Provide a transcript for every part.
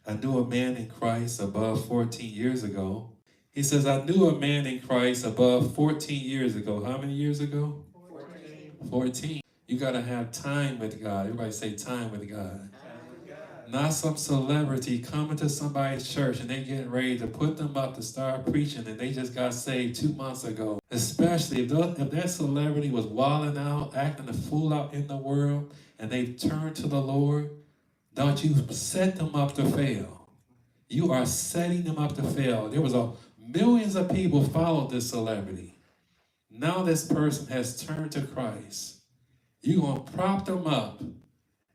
I knew a man in Christ above 14 years ago. He says, I knew a man in Christ above 14 years ago. How many years ago? 14. You got to have time with God. Everybody say time with God. Not some celebrity coming to somebody's church and they getting ready to put them up to start preaching and they just got saved 2 months ago. Especially if that celebrity was wilding out, acting a fool out in the world, and they've turned to the Lord, don't you set them up to fail. You are setting them up to fail. There was millions of people followed this celebrity. Now this person has turned to Christ. You're going to prop them up,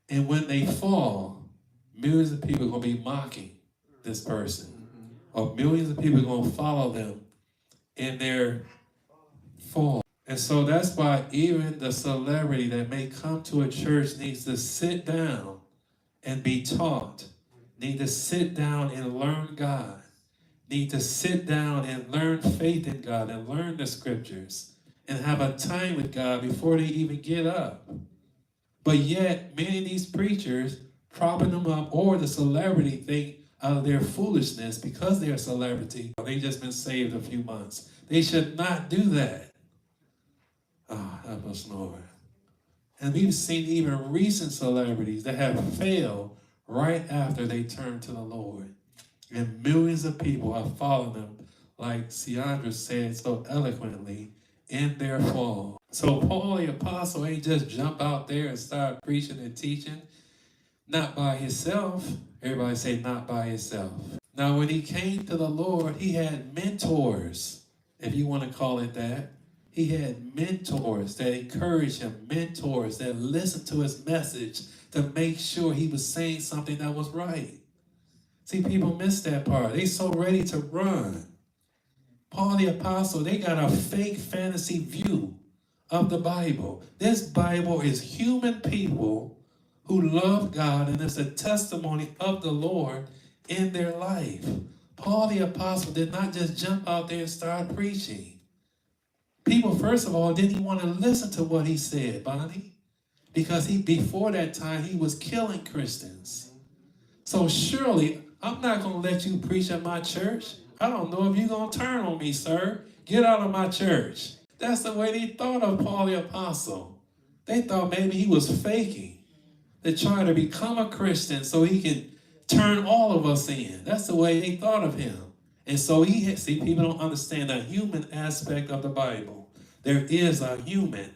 and when they fall, millions of people are going to be mocking this person. Or millions of people are going to follow them in their fall. And so that's why even the celebrity that may come to a church needs to sit down and be taught. Need to sit down and learn God. Need to sit down and learn faith in God and learn the scriptures and have a time with God before they even get up. But yet, many of these preachers propping them up, or the celebrity think out of their foolishness because they're a celebrity, they just been saved a few months. They should not do that. Help us, Lord. And we've seen even recent celebrities that have failed right after they turned to the Lord. And millions of people are following them, like Ciandra said so eloquently, in their fall. So Paul the Apostle ain't just jump out there and start preaching and teaching. Not by himself. Everybody say not by himself. Now when he came to the Lord, he had mentors, if you want to call it that. He had mentors that encouraged him, mentors that listened to his message to make sure he was saying something that was right. See, people miss that part. They so ready to run. Paul the Apostle, they got a fake fantasy view of the Bible. This Bible is human people who love God, and it's a testimony of the Lord in their life. Paul the Apostle did not just jump out there and start preaching. People, first of all, didn't even want to listen to what he said, Bonnie, because before that time, he was killing Christians. So surely, I'm not going to let you preach at my church. I don't know if you're going to turn on me, sir. Get out of my church. That's the way they thought of Paul the Apostle. They thought maybe he was faking to try to become a Christian so he can turn all of us in. That's the way they thought of him. And so see, people don't understand the human aspect of the Bible. There is a human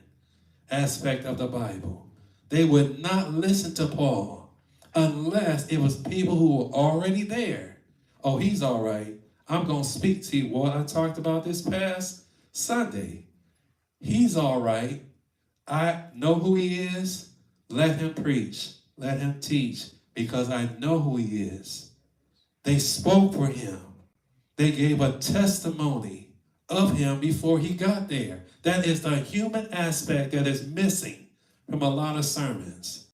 aspect of the Bible. They would not listen to Paul unless it was people who were already there. Oh, he's all right. I'm going to speak to you. What I talked about this past Sunday. He's all right. I know who he is. Let him preach. Let him teach, because I know who he is. They spoke for him. They gave a testimony of him before he got there. That is the human aspect that is missing from a lot of sermons.